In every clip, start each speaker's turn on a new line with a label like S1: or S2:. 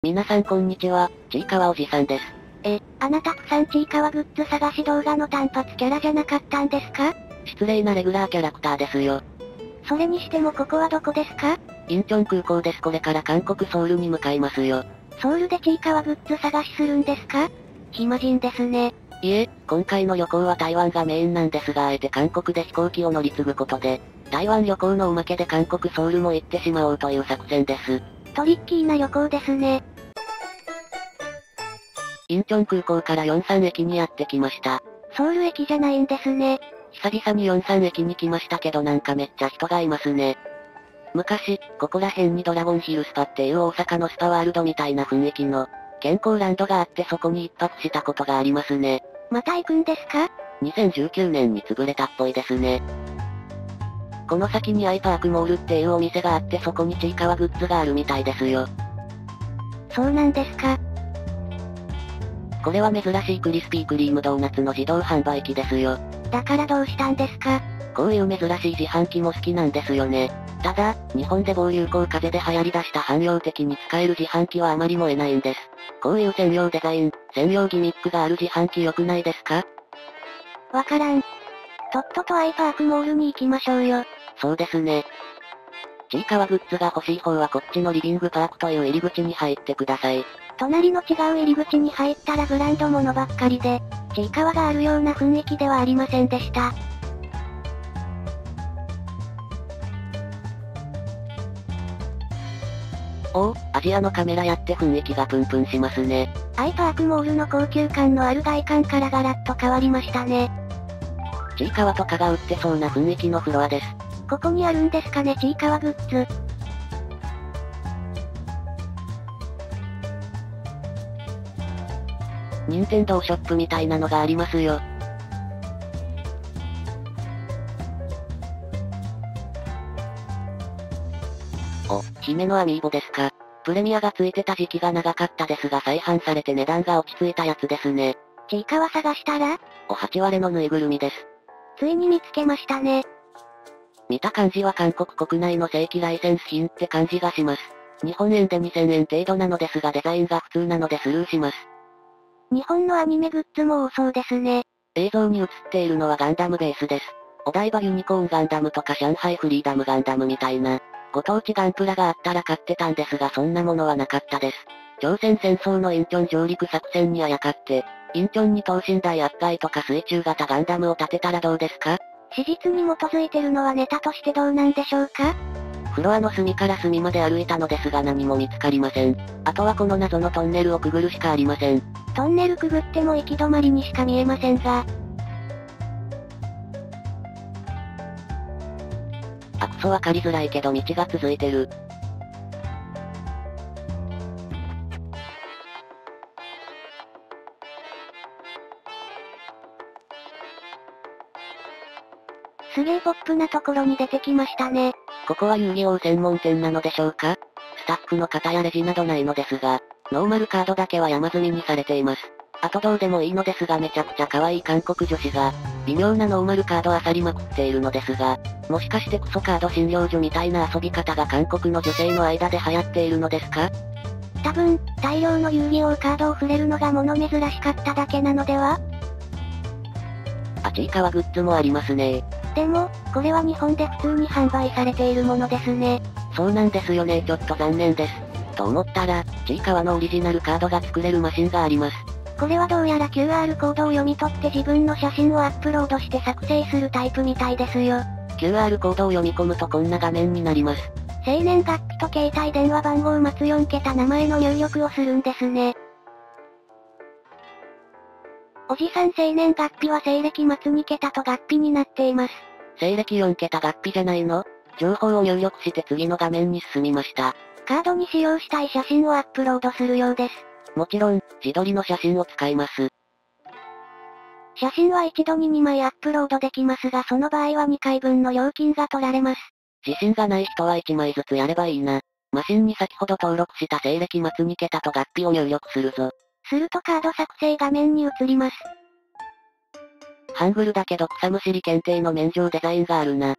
S1: 皆さんこんにちは、ちいかわおじさんです。
S2: あなたくさんちいかわグッズ探し動画の単発キャラじゃなかったんですか？
S1: 失礼なレギュラーキャラクターですよ。
S2: それにしてもここはどこですか？
S1: インチョン空港です。これから韓国ソウルに向かいますよ。
S2: ソウルでちいかわグッズ探しするんですか？暇人ですね。
S1: いえ、今回の旅行は台湾がメインなんですがあえて韓国で飛行機を乗り継ぐことで、台湾旅行のおまけで韓国ソウルも行ってしまおうという作戦です。
S2: トリッキーな旅行ですね。
S1: インチョン空港からヨンサン駅にやってきました。
S2: ソウル駅じゃないんですね。
S1: 久々にヨンサン駅に来ましたけどなんかめっちゃ人がいますね。昔、ここら辺にドラゴンヒルスパっていう大阪のスパワールドみたいな雰囲気の、健康ランドがあってそこに一泊したことがありますね。
S2: また行くんですか
S1: ？2019年に潰れたっぽいですね。この先にアイパークモールっていうお店があってそこにちいかわグッズがあるみたいですよ。
S2: そうなんですか。
S1: これは珍しいクリスピークリームドーナツの自動販売機ですよ。
S2: だからどうしたんですか？
S1: こういう珍しい自販機も好きなんですよね。ただ、日本で暴流行風で流行り出した汎用的に使える自販機はあまり燃えないんです。こういう専用デザイン、専用ギミックがある自販機良くないですか？
S2: わからん。とっととアイパークモールに行きましょうよ。
S1: そうですね。ちいかわグッズが欲しい方はこっちのリビングパークという入り口に入ってください。
S2: 隣の違う入り口に入ったらブランド物ばっかりで、ちいかわがあるような雰囲気ではありませんでした。
S1: おお、アジアのカメラやって雰囲気がプンプンしますね。
S2: アイパークモールの高級感のある外観からガラッと変わりましたね。
S1: ちいかわとかが売ってそうな雰囲気のフロアです。
S2: ここにあるんですかねちいかわグッズ。
S1: 任天堂ショップみたいなのがありますよ。お、姫のアミーボですか。プレミアがついてた時期が長かったですが再販されて値段が落ち着いたやつですね。
S2: ちいかわ探したら
S1: お8割のぬいぐるみです。
S2: ついに見つけましたね。
S1: 見た感じは韓国国内の正規ライセンス品って感じがします。日本円で2000円程度なのですがデザインが普通なのでスルーします。
S2: 日本のアニメグッズも多そうですね。
S1: 映像に映っているのはガンダムベースです。お台場ユニコーンガンダムとか上海フリーダムガンダムみたいな、ご当地ガンプラがあったら買ってたんですがそんなものはなかったです。朝鮮戦争のインチョン上陸作戦にあやかって、インチョンに等身大圧壊とか水中型ガンダムを建てたらどうですか？
S2: 史実に基づいてるのはネタとしてどうなんでしょうか？
S1: フロアの隅から隅まで歩いたのですが何も見つかりません。あとはこの謎のトンネルをくぐるしかありません。
S2: トンネルくぐっても行き止まりにしか見えませんが。
S1: あくそわかりづらいけど道が続いてる。
S2: すげーポップなところに出てきましたね。
S1: ここは遊戯王専門店なのでしょうか？スタッフの方やレジなどないのですが、ノーマルカードだけは山積みにされています。あとどうでもいいのですがめちゃくちゃ可愛い韓国女子が、微妙なノーマルカード漁りまくっているのですが、もしかしてクソカード診療所みたいな遊び方が韓国の女性の間で流行っているのですか？
S2: 多分、大量の遊戯王カードを触れるのが物珍しかっただけなのでは？
S1: ちいかわグッズもありますね。
S2: でも、これは日本で普通に販売されているものですね。
S1: そうなんですよねちょっと残念です。と思ったら、ちいかわのオリジナルカードが作れるマシンがあります。
S2: これはどうやら QR コードを読み取って自分の写真をアップロードして作成するタイプみたいですよ。
S1: QR コードを読み込むとこんな画面になります。
S2: 生年月日と携帯電話番号を待つ4桁名前の入力をするんですね。おじさん生年月日は西暦末2桁と月日になっています。
S1: 西暦4桁月日じゃないの？情報を入力して次の画面に進みました。
S2: カードに使用したい写真をアップロードするようです。
S1: もちろん、自撮りの写真を使います。
S2: 写真は一度に2枚アップロードできますがその場合は2回分の料金が取られます。
S1: 自信がない人は1枚ずつやればいいな。マシンに先ほど登録した西暦末2桁と月日を入力するぞ。
S2: するとカード作成画面に移ります。
S1: ハングルだけど草むしり検定の免状デザインがあるな。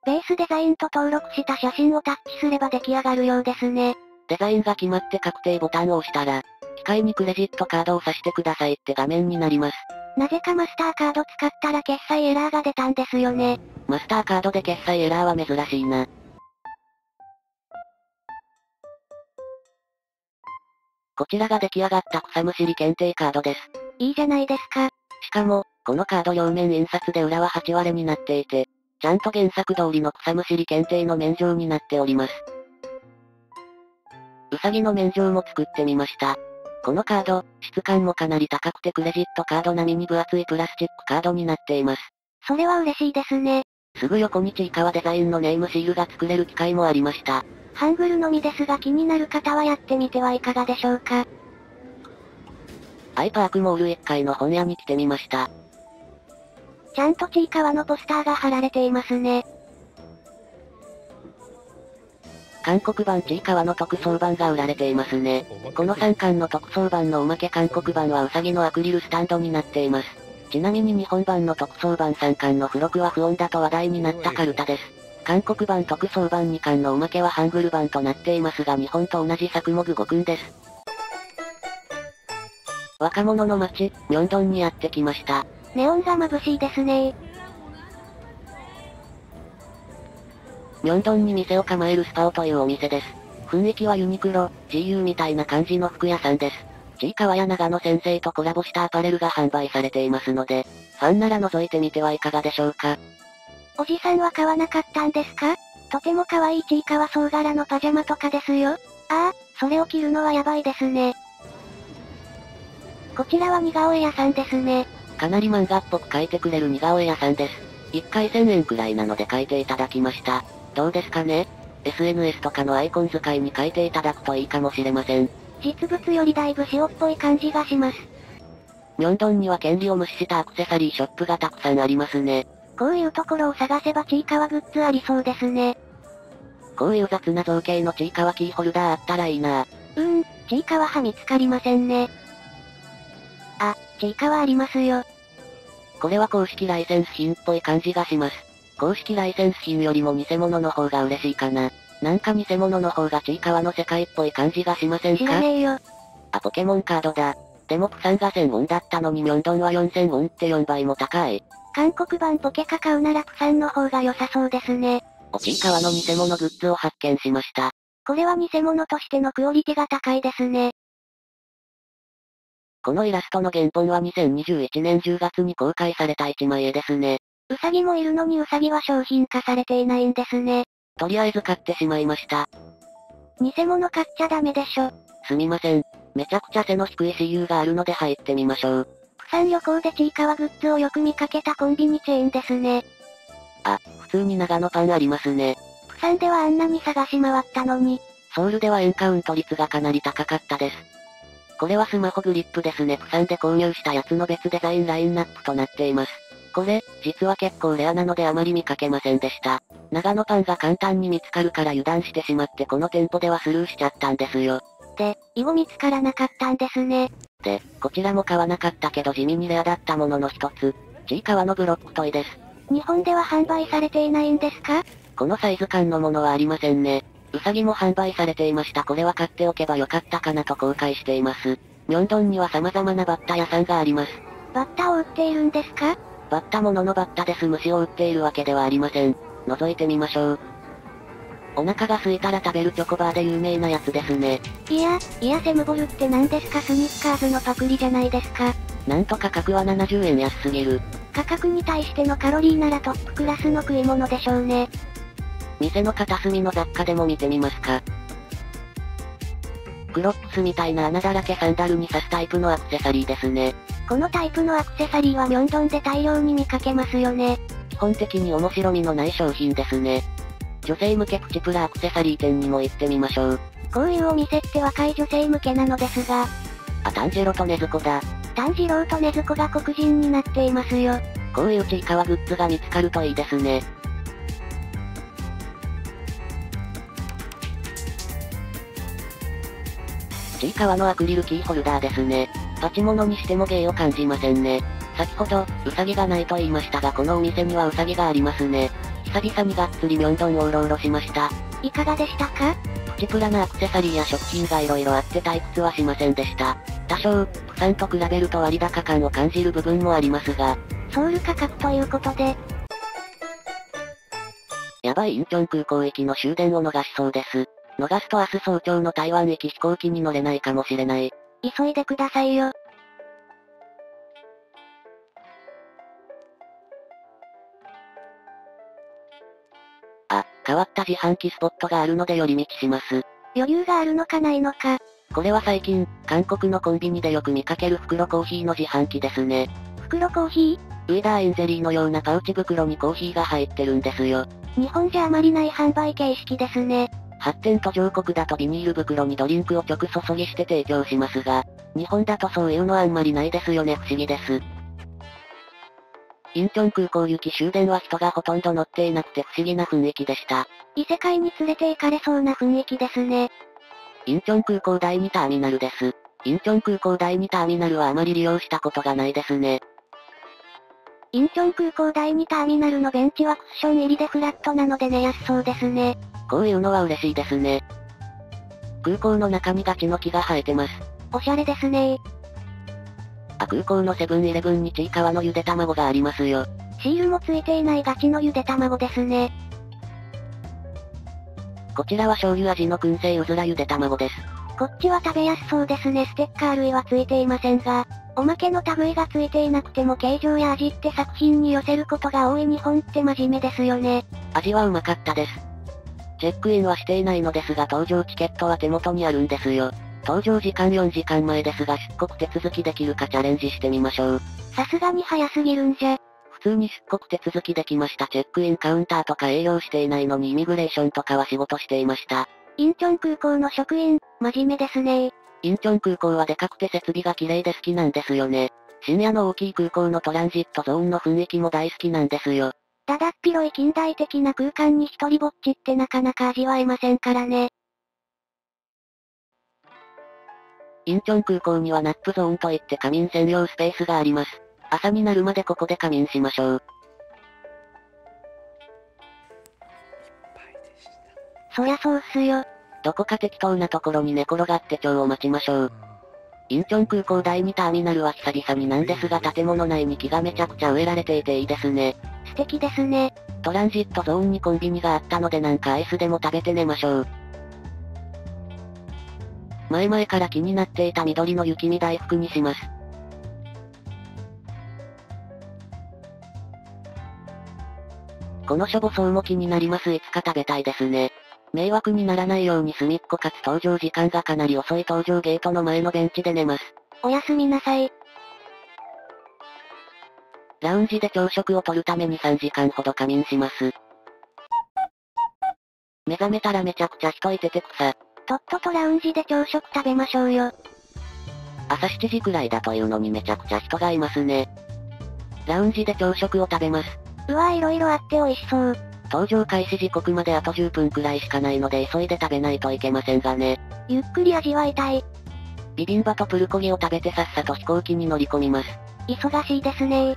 S2: ベースデザインと登録した写真をタッチすれば出来上がるようですね。
S1: デザインが決まって確定ボタンを押したら、機械にクレジットカードを挿してくださいって画面になります。
S2: なぜかマスターカード使ったら決済エラーが出たんですよね。
S1: マスターカードで決済エラーは珍しいな。こちらが出来上がった草むしり検定カードです。
S2: いいじゃないですか。
S1: しかも、このカード両面印刷で裏は8割になっていて、ちゃんと原作通りの草むしり検定の免状になっております。うさぎの免状も作ってみました。このカード、質感もかなり高くてクレジットカード並みに分厚いプラスチックカードになっています。
S2: それは嬉しいですね。
S1: すぐ横にちいかわデザインのネームシールが作れる機械もありました。
S2: ハングルのみですが気になる方はやってみてはいかがでしょうか。
S1: アイパークモール1階の本屋に来てみました。
S2: ちゃんとちいかわのポスターが貼られていますね。
S1: 韓国版ちいかわの特装版が売られていますね。この3巻の特装版のおまけ韓国版はウサギのアクリルスタンドになっています。ちなみに日本版の特装版3巻の付録は不穏だと話題になったカルタです。韓国版特装版2巻のおまけはハングル版となっていますが日本と同じ作目語訓です。若者の街、ミョンドンにやってきました。
S2: ネオンが眩しいですね。
S1: ミョンドンに店を構えるスパオというお店です。雰囲気はユニクロ、GU みたいな感じの服屋さんです。ちいかわや長野先生とコラボしたアパレルが販売されていますので、ファンなら覗いてみてはいかがでしょうか。
S2: おじさんは買わなかったんですか？とても可愛いちいかわ総柄のパジャマとかですよ。ああ、それを着るのはやばいですね。こちらは似顔絵屋さんですね。
S1: かなり漫画っぽく描いてくれる似顔絵屋さんです。1回1000円くらいなので描いていただきました。どうですかね？ SNS とかのアイコン使いに描いていただくといいかもしれません。
S2: 実物よりだいぶ塩っぽい感じがします。
S1: ミョンドンには権利を無視したアクセサリーショップがたくさんありますね。
S2: こういうところを探せばちいかわグッズありそうですね。
S1: こういう雑な造形のちいかわキーホルダーあったらいいな。
S2: ちいかわは見つかりませんね。あ、ちいかわありますよ。
S1: これは公式ライセンス品っぽい感じがします。公式ライセンス品よりも偽物の方が嬉しいかな。なんか偽物の方がちいかわの世界っぽい感じがしませんか？
S2: 知らねえよ。
S1: あ、ポケモンカードだ。でもプサンが1000ウォンだったのにミョンドンは4000ウォンって4倍も高い。
S2: 韓国版ポケカ買うならプサンの方が良さそうですね。
S1: ちいかわの偽物グッズを発見しました。
S2: これは偽物としてのクオリティが高いですね。
S1: このイラストの原本は2021年10月に公開された1枚絵ですね。
S2: ウサギもいるのにウサギは商品化されていないんですね。
S1: とりあえず買ってしまいました。
S2: 偽物買っちゃダメでしょ。
S1: すみません。めちゃくちゃ背の低い CU があるので入ってみましょう。
S2: プサン旅行でちいかわグッズをよく見かけたコンビニチェーンですね。
S1: あ、普通に長野パンありますね。
S2: プサンではあんなに探し回ったのに。
S1: ソウルではエンカウント率がかなり高かったです。これはスマホグリップですね。プサンで購入したやつの別デザインラインナップとなっています。これ、実は結構レアなのであまり見かけませんでした。長野パンが簡単に見つかるから油断してしまってこの店舗ではスルーしちゃったんですよ。
S2: で、以後見つからなかったんですね。
S1: で、こちらも買わなかったけど地味にレアだったものの一つ、ちいかわのブロックトイです。
S2: 日本では販売されていないんですか？
S1: このサイズ感のものはありませんね。うさぎも販売されていました。これは買っておけばよかったかなと後悔しています。ミョンドンには様々なバッタ屋さんがあります。
S2: バッタを売っているんですか？
S1: バッタもののバッタです。虫を売っているわけではありません。覗いてみましょう。お腹が空いたら食べるチョコバーで有名なやつですね。
S2: いや、セムボルって何ですか？スニッカーズのパクリじゃないですか。
S1: なんと価格は70円安すぎる。
S2: 価格に対してのカロリーならトップクラスの食い物でしょうね。
S1: 店の片隅の雑貨でも見てみますか。クロップスみたいな穴だらけサンダルに刺すタイプのアクセサリーですね。
S2: このタイプのアクセサリーはミョンドンで大量に見かけますよね。
S1: 基本的に面白みのない商品ですね。女性向けプチプラアクセサリー店にも行ってみましょう。
S2: こういうお店って若い女性向けなのですが。
S1: あ、炭治郎と禰豆子だ。
S2: 炭治郎と禰豆子が黒人になっていますよ。
S1: こういうちいかわグッズが見つかるといいですね。ちいかわのアクリルキーホルダーですね。パチモノにしても芸を感じませんね。先ほど、ウサギがないと言いましたがこのお店にはウサギがありますね。久々にがっつりミョンドンをうろうろしました。
S2: いかがでしたか？
S1: プチプラなアクセサリーや食品が色々あって退屈はしませんでした。多少、プサンと比べると割高感を感じる部分もありますが。
S2: ソウル価格ということで。
S1: やばいインチョン空港行きの終電を逃しそうです。逃すと明日早朝の台湾行き飛行機に乗れないかもしれない。
S2: 急いでくださいよ。
S1: あ、変わった自販機スポットがあるので寄り道します。
S2: 余裕があるのかないのか。
S1: これは最近、韓国のコンビニでよく見かける袋コーヒーの自販機ですね。
S2: 袋コーヒ
S1: ー？ウィダーエンゼリーのようなパウチ袋にコーヒーが入ってるんですよ。
S2: 日本じゃあまりない販売形式ですね。
S1: 発展途上国だとビニール袋にドリンクを直注ぎして提供しますが、日本だとそういうのはあんまりないですよね。不思議です。インチョン空港行き終電は人がほとんど乗っていなくて不思議な雰囲気でした。
S2: 異世界に連れて行かれそうな雰囲気ですね。
S1: インチョン空港第2ターミナルです。インチョン空港第2ターミナルはあまり利用したことがないですね。
S2: インチョン空港第2ターミナルのベンチはクッション入りでフラットなので寝やすそうですね。
S1: こういうのは嬉しいですね。空港の中にガチの木が生えてます。
S2: おしゃれですね。
S1: 空港のセブンイレブンにちいかわのゆで卵がありますよ。
S2: シールもついていないガチのゆで卵ですね。
S1: こちらは醤油味の燻製うずらゆで卵です。
S2: こっちは食べやすそうですね。ステッカー類はついていませんが、おまけの類がついていなくても形状や味って作品に寄せることが多い日本って真面目ですよね。
S1: 味はうまかったです。チェックインはしていないのですが搭乗チケットは手元にあるんですよ。搭乗時間4時間前ですが出国手続きできるかチャレンジしてみましょう。
S2: さすがに早すぎるんじゃ。
S1: 普通に出国手続きできました。チェックインカウンターとか営業していないのにイミグレーションとかは仕事していました。
S2: インチョン空港の職員、真面目ですね。
S1: インチョン空港はでかくて設備が綺麗で好きなんですよね。深夜の大きい空港のトランジットゾーンの雰囲気も大好きなんですよ。
S2: だだっ広い近代的な空間に一人ぼっちってなかなか味わえませんからね。
S1: インチョン空港にはナップゾーンといって仮眠専用スペースがあります。朝になるまでここで仮眠しましょう。
S2: そりゃそうっすよ。
S1: どこか適当なところに寝転がって蝶を待ちましょう。インチョン空港第2ターミナルは久々になんですが建物内に木がめちゃくちゃ植えられていていいですね。
S2: 素敵ですね。
S1: トランジットゾーンにコンビニがあったのでなんかアイスでも食べて寝ましょう。前々から気になっていた緑の雪見大福にします。このしょぼそうも気になります。いつか食べたいですね。迷惑にならないように隅っこかつ搭乗時間がかなり遅い搭乗ゲートの前のベンチで寝ます。
S2: おやすみなさい。
S1: ラウンジで朝食をとるために3時間ほど仮眠します。目覚めたらめちゃくちゃ人いてて草。
S2: とっととラウンジで朝食食べましょうよ。
S1: 朝7時くらいだというのにめちゃくちゃ人がいますね。ラウンジで朝食を食べます。
S2: うわぁ色々あって美味しそう。
S1: 搭乗開始時刻まであと10分くらいしかないので急いで食べないといけませんがね。
S2: ゆっくり味わいたい。
S1: ビビンバとプルコギを食べてさっさと飛行機に乗り込みます。
S2: 忙しいですね。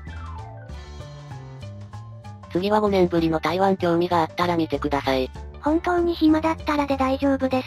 S1: 次は5年ぶりの台湾興味があったら見てください。
S2: 本当に暇だったらで大丈夫です。